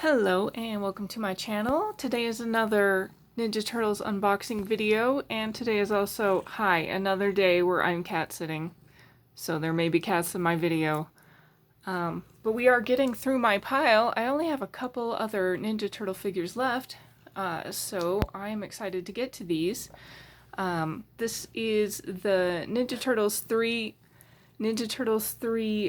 Hello and welcome to my channel. Today is another Ninja Turtles unboxing video, and today is also, another day where I'm cat sitting. So there may be cats in my video. But we are getting through my pile. I only have a couple other Ninja Turtle figures left, so I'm excited to get to these. This is the Ninja Turtles 3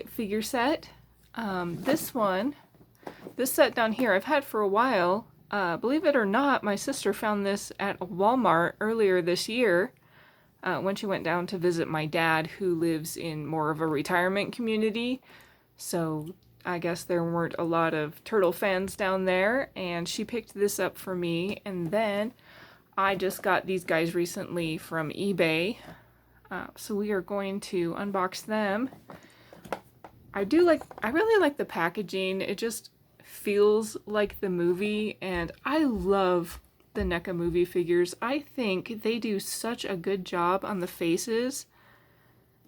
figure set. This set down here I've had for a while. Believe it or not, my sister found this at Walmart earlier this year when she went down to visit my dad, who lives in more of a retirement community. So I guess there weren't a lot of turtle fans down there, and she picked this up for me. And then I just got these guys recently from eBay. So we are going to unbox them. I really like the packaging. It just feels like the movie, and I love the NECA movie figures. I think they do such a good job on the faces.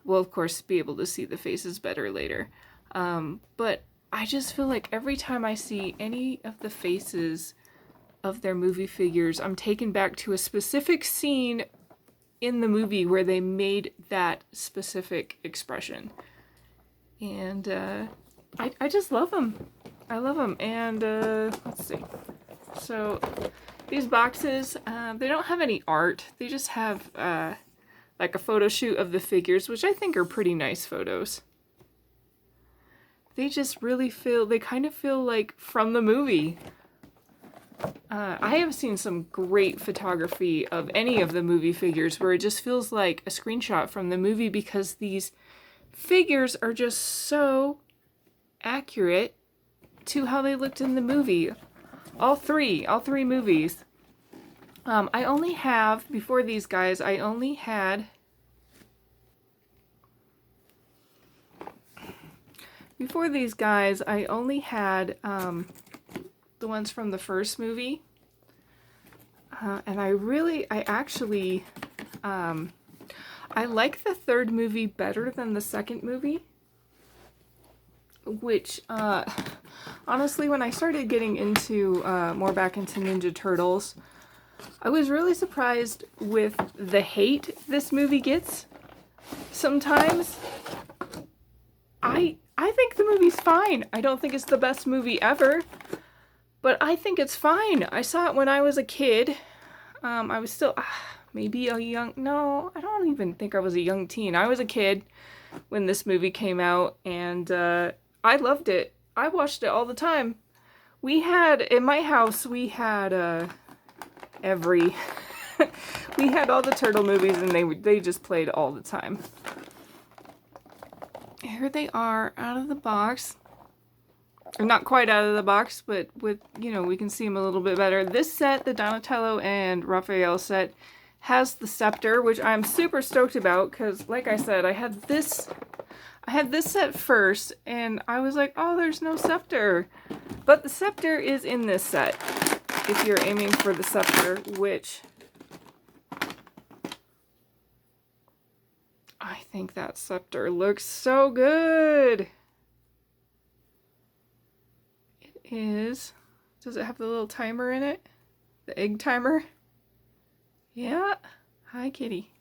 We'll of course be able to see the faces better later. But I just feel like every time I see any of the faces of their movie figures, I'm taken back to a specific scene in the movie where they made that specific expression. And I just love them. I love them. And let's see. So these boxes, they don't have any art. They just have like a photo shoot of the figures, which I think are pretty nice photos. They just really they kind of feel like from the movie. I have seen some great photography of any of the movie figures where it just feels like a screenshot from the movie, because these figures are just so accurate to how they looked in the movie. All three movies. I only have, before these guys, I only had the ones from the first movie. And I like the third movie better than the second movie, which, honestly, when I started getting into, more back into Ninja Turtles, I was really surprised with the hate this movie gets sometimes. I think the movie's fine. I don't think it's the best movie ever, but I think it's fine. I saw it when I was a kid. I was still, maybe no, I don't even think I was a young teen. I was a kid when this movie came out, and I loved it. I watched it all the time. In my house, we had we had all the turtle movies, and they just played all the time. Here they are out of the box. Or not quite out of the box, but with, we can see them a little bit better. This set, the Donatello and Raphael set, has the scepter, which I'm super stoked about, because like I said, I had this set first, and I was like, oh, there's no scepter. But the scepter is in this set, if you're aiming for the scepter, which I think that scepter looks so good. Does it have the little timer in it? The egg timer? Yeah. Hi, kitty.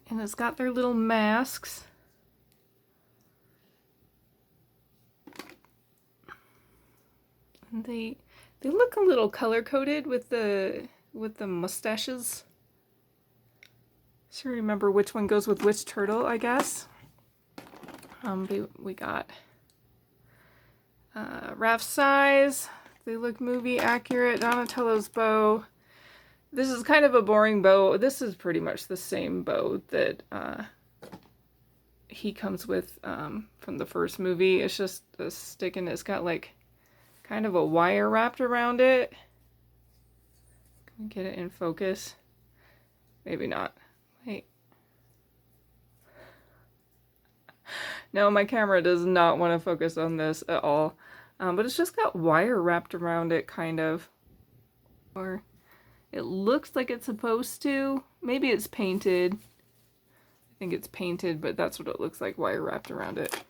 And it's got their little masks. And they look a little color-coded with the mustaches. So remember which one goes with which turtle, I guess. We got Raph's size. They look movie accurate. Donatello's bow. This is kind of a boring bow. This is pretty much the same bow that he comes with from the first movie. It's just a stick, and it's got like kind of a wire wrapped around it. Can we get it in focus? Maybe not. Wait. No, my camera does not want to focus on this at all. But it's just got wire wrapped around it, kind of. Or it looks like it's supposed to. Maybe it's painted. I think it's painted, but that's what it looks like, wire wrapped around it.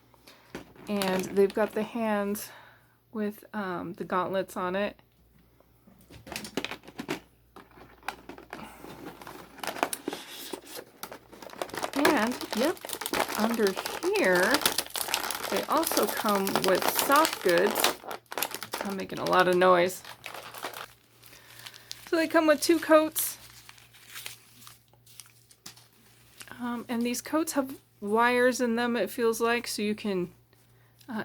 And they've got the hands with the gauntlets on it. And, yep, under here, they also come with soft goods. I'm making a lot of noise. So they come with 2 coats. And these coats have wires in them, it feels like, so you can,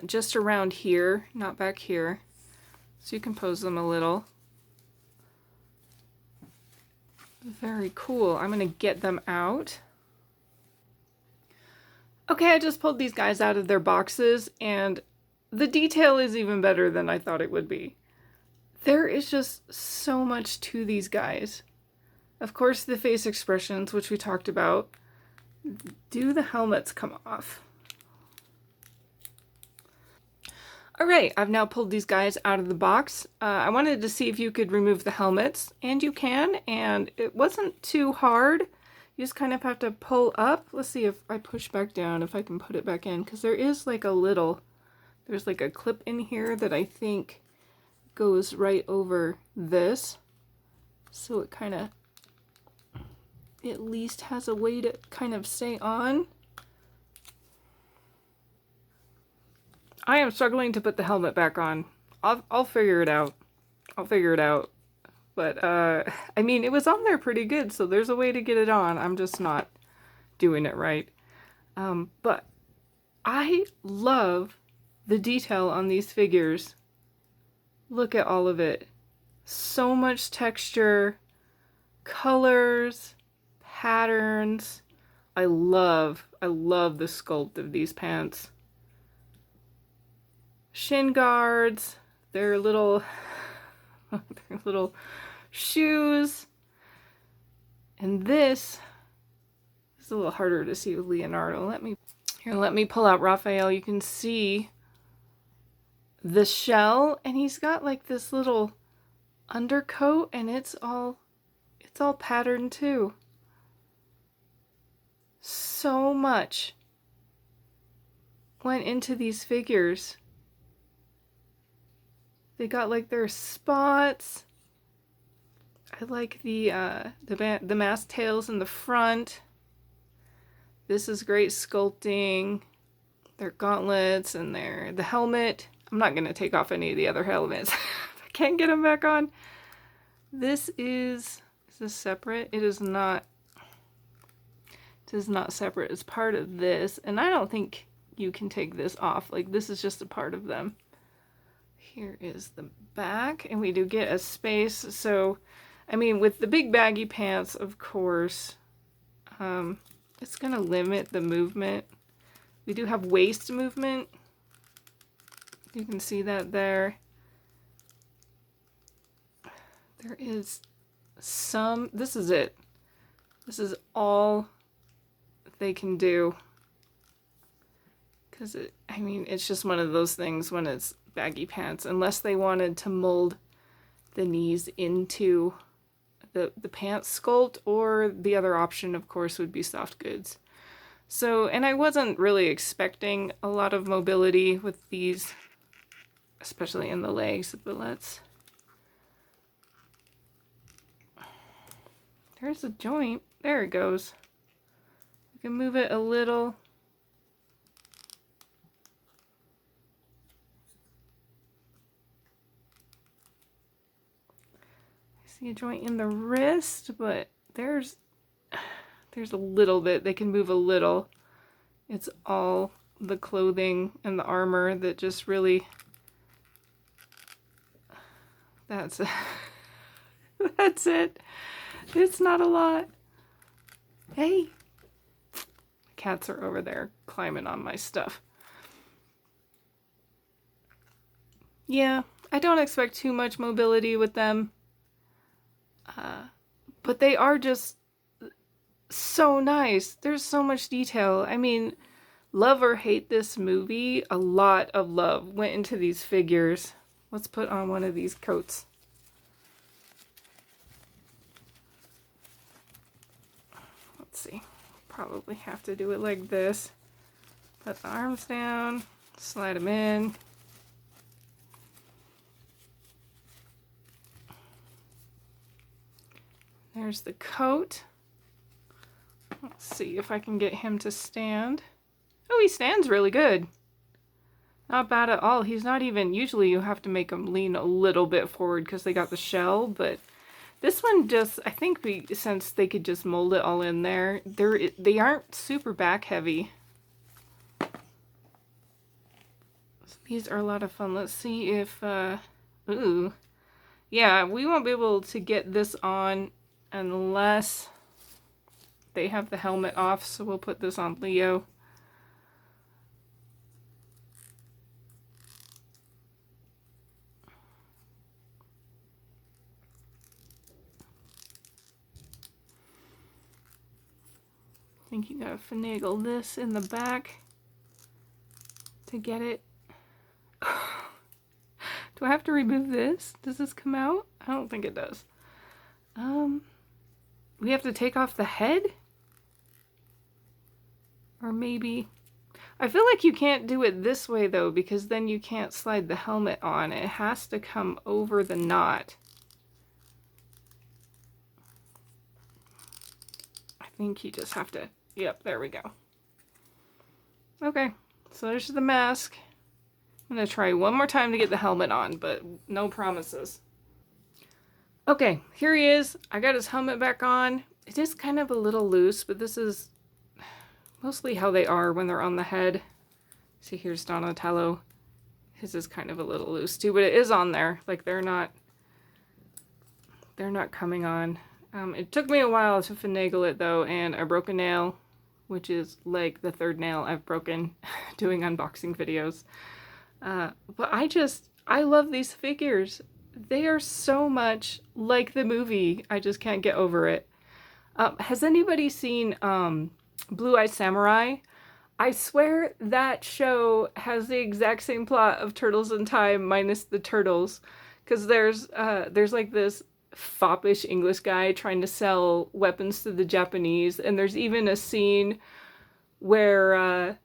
just around here, not back here, so you can pose them a little. Very cool. I'm going to get them out. Okay, I just pulled these guys out of their boxes, and the detail is even better than I thought it would be. There is just so much to these guys. Of course, the face expressions, which we talked about. Do the helmets come off? Alright, I've now pulled these guys out of the box. I wanted to see if you could remove the helmets, and you can, and it wasn't too hard. You just kind of have to pull up. Let's see if I push back down, if I can put it back in, because there is like a little, there's like a clip in here that I think goes right over this. So it kind of at least has a way to kind of stay on. I am struggling to put the helmet back on. I'll figure it out. I'll figure it out. But, I mean, it was on there pretty good, so there's a way to get it on. I'm just not doing it right. But I love the detail on these figures. Look at all of it. So much texture, colors, patterns. I love the sculpt of these pants. Shin guards, their little shoes. And this is a little harder to see with Leonardo. Let me pull out Raphael. You can see the shell, and he's got like this little undercoat, and it's all patterned too. So much went into these figures. They got like their spots. I like the mask tails in the front. This is great sculpting. Their gauntlets and the helmet. I'm not going to take off any of the other helmets. I can't get them back on. Is this separate? It is not. It is not separate. It's part of this. And I don't think you can take this off. Like, this is just a part of them. Here is the back, and we do get a space. So, I mean, with the big baggy pants, of course, it's going to limit the movement. We do have waist movement. You can see that there. There is some, this is it. This is all they can do. Because, I mean, it's just one of those things when it's baggy pants, unless they wanted to mold the knees into the pants sculpt, or the other option, of course, would be soft goods. So, and I wasn't really expecting a lot of mobility with these, especially in the legs, but there's a joint. There it goes. You can move it a little. A joint in the wrist, but there's a little bit. They can move a little. It's all the clothing and the armor that just really, that's it. It's not a lot. Hey, cats are over there climbing on my stuff. Yeah, I don't expect too much mobility with them. But they are just so nice. There's so much detail. I mean, love or hate this movie, a lot of love went into these figures. Let's put on one of these coats. Let's see. Probably have to do it like this. Put the arms down, slide them in. There's the coat. Let's see if I can get him to stand. Oh, he stands really good. Not bad at all. He's not even, usually you have to make him lean a little bit forward because they got the shell, but this one just, I think since they could just mold it all in there, they aren't super back heavy. These are a lot of fun. Let's see if, ooh. Yeah, we won't be able to get this on unless they have the helmet off, so we'll put this on Leo. I think you gotta finagle this in the back to get it. Do I have to remove this? Does this come out? I don't think it does. We have to take off the head? Or maybe... I feel like you can't do it this way though, because then you can't slide the helmet on. It has to come over the knot. I think you just have to... Yep, there we go. Okay, so there's the mask. I'm going to try one more time to get the helmet on, but no promises. Okay, here he is. I got his helmet back on. It is kind of a little loose, but this is mostly how they are when they're on the head. See, here's Donatello. His is kind of a little loose too, but it is on there. Like, they're not coming on. It took me a while to finagle it though, and I broke a nail, which is like the third nail I've broken doing unboxing videos. But I love these figures. They are so much like the movie. I just can't get over it. Has anybody seen Blue-Eyed Samurai? I swear that show has the exact same plot of Turtles in Time minus the turtles. Because there's like this foppish English guy trying to sell weapons to the Japanese. And there's even a scene where...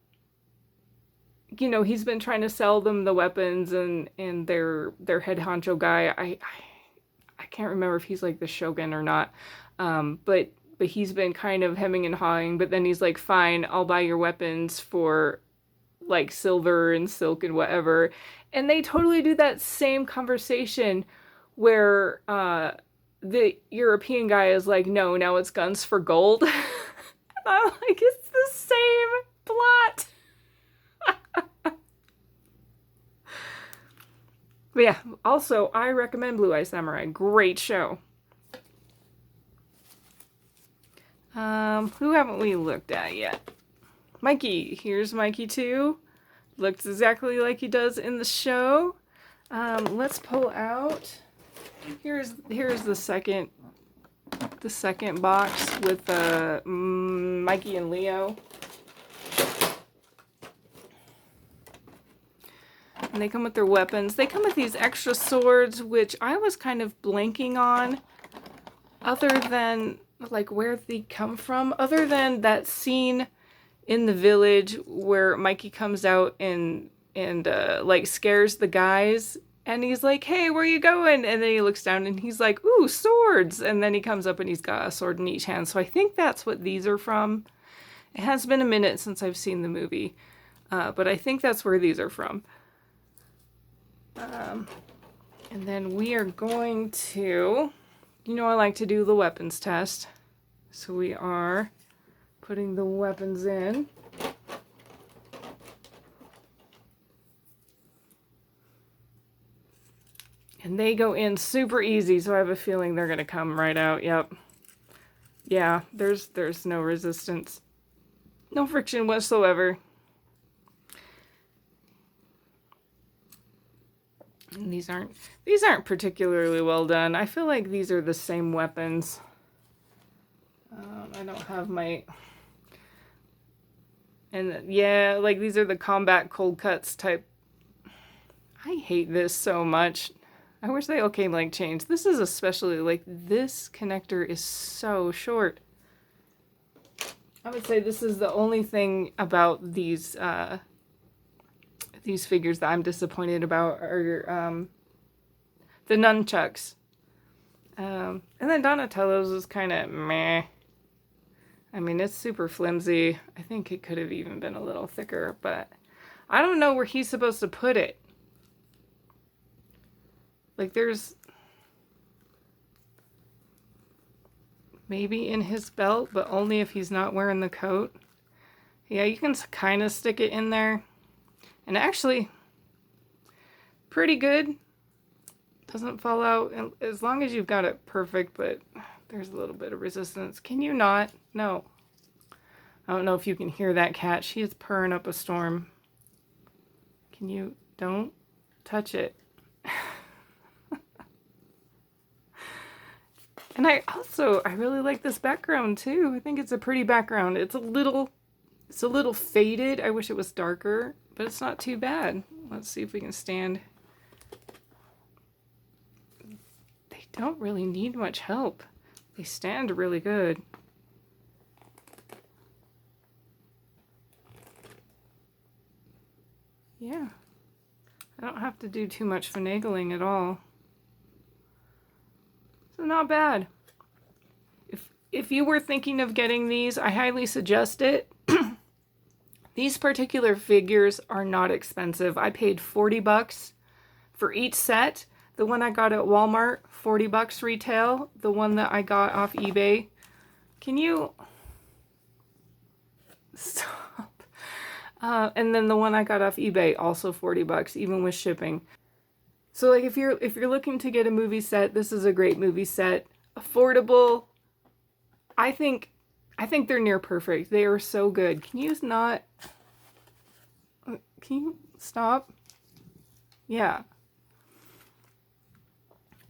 you know, he's been trying to sell them the weapons, and their head honcho guy, I can't remember if he's like the shogun or not, but he's been kind of hemming and hawing, but then he's like, fine, I'll buy your weapons for like silver and silk and whatever. And they totally do that same conversation where the European guy is like, no, now it's guns for gold. And I'm like, it's the same plot. But yeah, also, I recommend Blue-Eyed Samurai. Great show. Who haven't we looked at yet? Mikey. Here's Mikey too. Looks exactly like he does in the show. Let's pull out. Here's the second box with Mikey and Leo. And they come with their weapons. They come with these extra swords, which I was kind of blanking on, other than like where they come from, other than that scene in the village where Mikey comes out and like scares the guys, and he's like, hey, where you going? And then he looks down and he's like, ooh, swords. And then he comes up and he's got a sword in each hand. So I think that's what these are from. It has been a minute since I've seen the movie, but I think that's where these are from. And then we are going to, you know, I like to do the weapons test. So we are putting the weapons in. And they go in super easy, so I have a feeling they're going to come right out. Yep. Yeah, there's no resistance. No friction whatsoever. And these aren't particularly well done. I feel like these are the same weapons. I don't have my... And yeah, like these are the combat cold cuts type. I hate this so much. I wish they all came like chains. This is especially, like, this connector is so short. I would say this is the only thing about these figures that I'm disappointed about are the nunchucks. And then Donatello's is kind of meh. I mean, it's super flimsy. I think it could have even been a little thicker, but I don't know where he's supposed to put it. Like, there's maybe in his belt, but only if he's not wearing the coat. Yeah, you can kind of stick it in there. And actually, pretty good. Doesn't fall out as long as you've got it perfect, but there's a little bit of resistance. Can you not? No. I don't know if you can hear that cat. She is purring up a storm. Can you? Don't touch it. And I really like this background too. I think it's a pretty background. It's a little faded. I wish it was darker, but it's not too bad. Let's see if we can stand. They don't really need much help. They stand really good. Yeah. I don't have to do too much finagling at all. So not bad. If you were thinking of getting these, I highly suggest it. These particular figures are not expensive. I paid $40 for each set. The one I got at Walmart, $40 retail. The one that I got off eBay. Can you stop? And then the one I got off eBay, also $40, even with shipping. So like if you're looking to get a movie set, this is a great movie set. Affordable. I think they're near perfect. They are so good. Can you not? Can you stop? Yeah.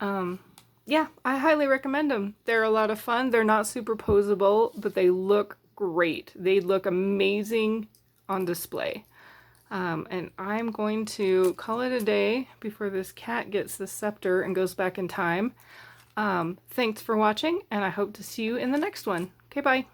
Yeah, I highly recommend them. They're a lot of fun. They're not superposable, but they look great. They look amazing on display. And I'm going to call it a day before this cat gets the scepter and goes back in time. Thanks for watching, and I hope to see you in the next one. Okay, bye.